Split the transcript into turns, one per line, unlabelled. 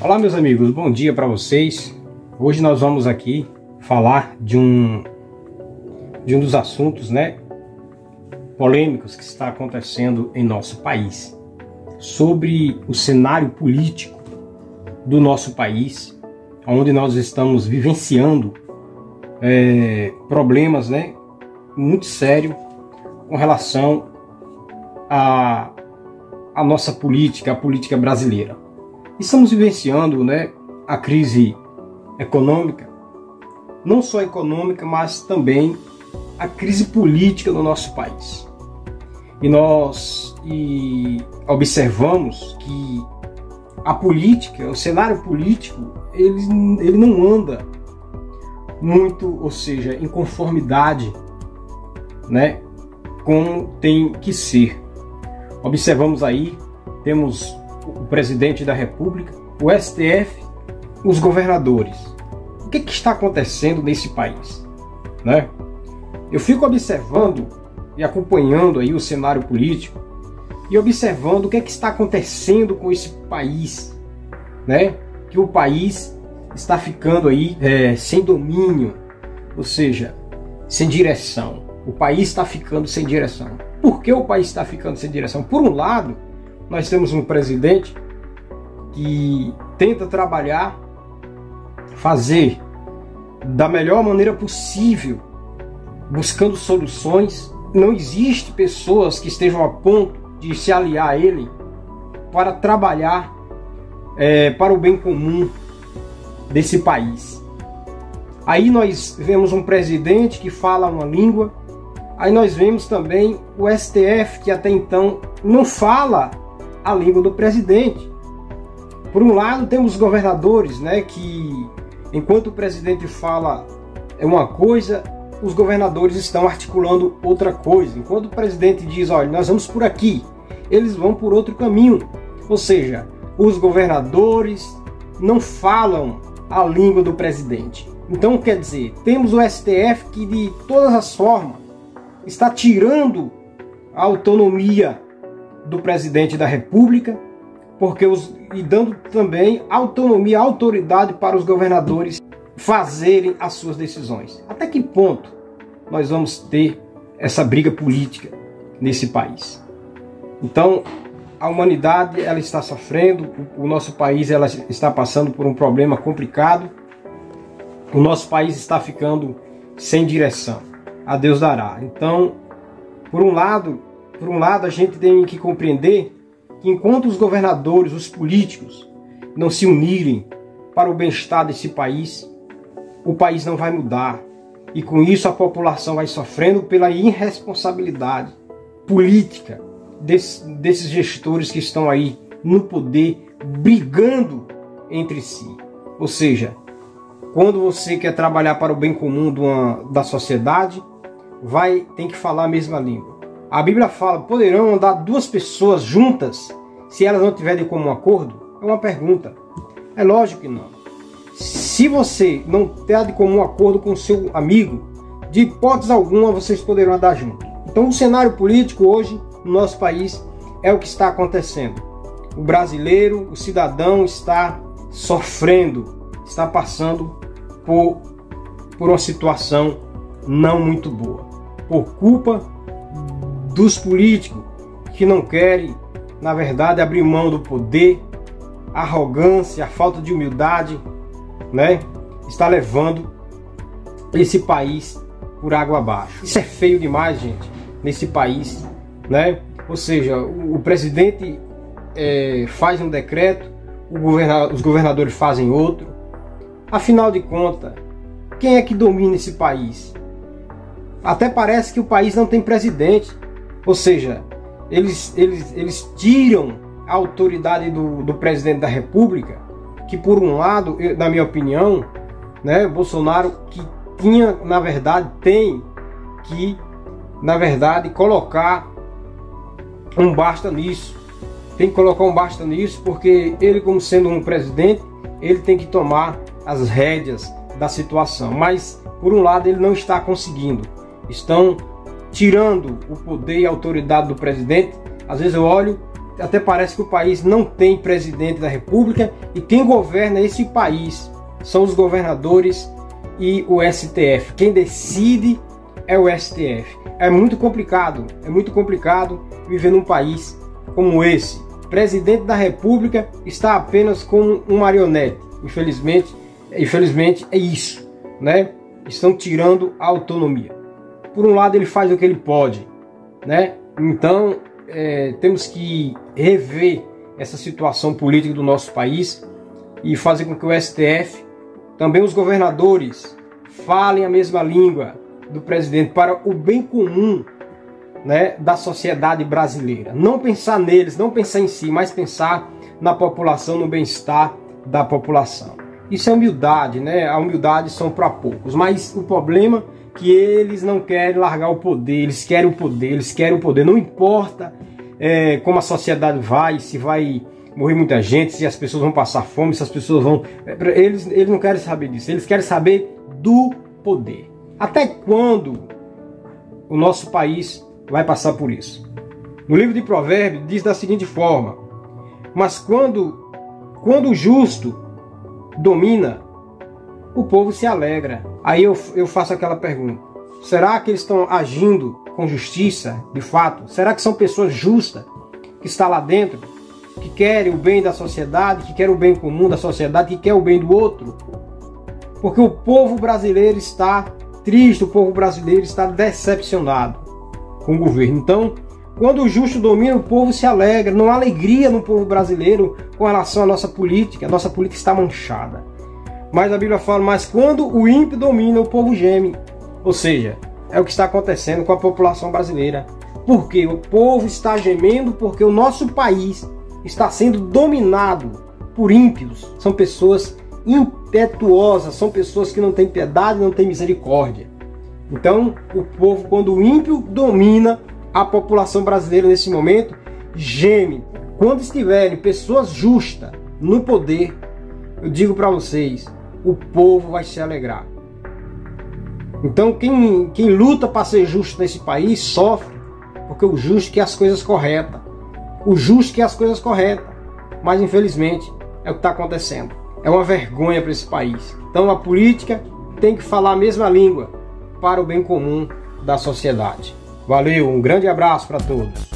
Olá meus amigos, bom dia para vocês. Hoje nós vamos aqui falar de um dos assuntos, polêmicos que está acontecendo em nosso país, sobre o cenário político do nosso país, onde nós estamos vivenciando problemas, muito sérios com relação à nossa política, a política brasileira. Estamos vivenciando, a crise econômica, não só econômica, mas também a crise política no nosso país. E nós observamos que a política, o cenário político, ele não anda muito, ou seja, em conformidade, como tem que ser. Observamos aí, temos o presidente da República, o STF, os governadores. O que está acontecendo nesse país? Eu fico observando e acompanhando aí o cenário político e observando o que está acontecendo com esse país, que o país está ficando aí sem domínio, ou seja, sem direção. O país está ficando sem direção. Por que o país está ficando sem direção? Por um lado, nós temos um presidente que tenta trabalhar, fazer da melhor maneira possível, buscando soluções. Não existe pessoas que estejam a ponto de se aliar a ele para trabalhar para o bem comum desse país. Aí nós vemos um presidente que fala uma língua, aí nós vemos também o STF, que até então não fala a língua do presidente. Por um lado temos governadores, que enquanto o presidente fala uma coisa, os governadores estão articulando outra coisa. Enquanto o presidente diz, olha, nós vamos por aqui, eles vão por outro caminho. Ou seja, os governadores não falam a língua do presidente. Então, quer dizer, temos o STF que de todas as formas está tirando a autonomia do presidente da República, e dando também autonomia, autoridade para os governadores fazerem as suas decisões. Até que ponto nós vamos ter essa briga política nesse país? Então, a humanidade ela está sofrendo, o nosso país ela está passando por um problema complicado, o nosso país está ficando sem direção. A Deus dará. Então, por um lado a gente tem que compreender que enquanto os governadores, os políticos não se unirem para o bem-estar desse país, o país não vai mudar. E com isso a população vai sofrendo pela irresponsabilidade política desses gestores que estão aí no poder, brigando entre si. Ou seja, quando você quer trabalhar para o bem comum da sociedade, tem que falar a mesma língua. A Bíblia fala, poderão andar duas pessoas juntas se elas não tiverem de comum acordo? É uma pergunta. É lógico que não. Se você não ter de comum acordo com o seu amigo, de hipótese alguma vocês poderão andar juntos. Então o cenário político hoje no nosso país é o que está acontecendo. O brasileiro, o cidadão está sofrendo, está passando por uma situação não muito boa, por culpa dos políticos que não querem, na verdade, abrir mão do poder. A arrogância, a falta de humildade, está levando esse país por água abaixo. Isso é feio demais, gente, nesse país, Ou seja, o presidente faz um decreto, os governadores fazem outro. Afinal de contas, quem é que domina esse país? Até parece que o país não tem presidente. Ou seja, eles tiram a autoridade do presidente da República, que por um lado, na minha opinião, Bolsonaro que tem que, na verdade, colocar um basta nisso. Tem que colocar um basta nisso, porque ele, como sendo um presidente, ele tem que tomar as rédeas da situação. Mas, por um lado, ele não está conseguindo. Estão tirando o poder e a autoridade do presidente. Às vezes eu olho até parece que o país não tem presidente da República e quem governa esse país são os governadores e o STF. Quem decide é o STF. É muito complicado viver num país como esse. O presidente da República está apenas como um marionete. Infelizmente é isso, né? Estão tirando a autonomia. Por um lado ele faz o que ele pode, né? Então temos que rever essa situação política do nosso país e fazer com que o STF, também os governadores, falem a mesma língua do presidente para o bem comum, né, da sociedade brasileira. Não pensar neles, não pensar em si, mas pensar na população, no bem-estar da população. Isso é humildade, né? A humildade são para poucos, mas o problema é que eles não querem largar o poder, eles querem o poder, não importa como a sociedade vai, se vai morrer muita gente, se as pessoas vão passar fome, se as pessoas vão... Eles não querem saber disso, eles querem saber do poder. Até quando o nosso país vai passar por isso? No livro de Provérbios diz da seguinte forma: mas quando o justo domina, o povo se alegra. Aí eu faço aquela pergunta: será que eles estão agindo com justiça, de fato? Será que são pessoas justas que estão lá dentro, que querem o bem da sociedade, que querem o bem comum da sociedade, que querem o bem do outro? Porque o povo brasileiro está triste, o povo brasileiro está decepcionado com o governo. Então, quando o justo domina, o povo se alegra. Não há alegria no povo brasileiro com relação à nossa política. A nossa política está manchada. Mas a Bíblia fala: mas quando o ímpio domina, o povo geme. Ou seja, é o que está acontecendo com a população brasileira. Porque o povo está gemendo porque o nosso país está sendo dominado por ímpios. São pessoas impetuosas, são pessoas que não têm piedade, não têm misericórdia. Então, o povo, quando o ímpio domina, a população brasileira nesse momento geme. Quando estiverem pessoas justas no poder, eu digo para vocês, o povo vai se alegrar. Então quem luta para ser justo nesse país sofre, porque o justo quer as coisas corretas. O justo quer as coisas corretas. Mas infelizmente é o que está acontecendo. É uma vergonha para esse país. Então a política tem que falar a mesma língua para o bem comum da sociedade. Valeu, um grande abraço para todos.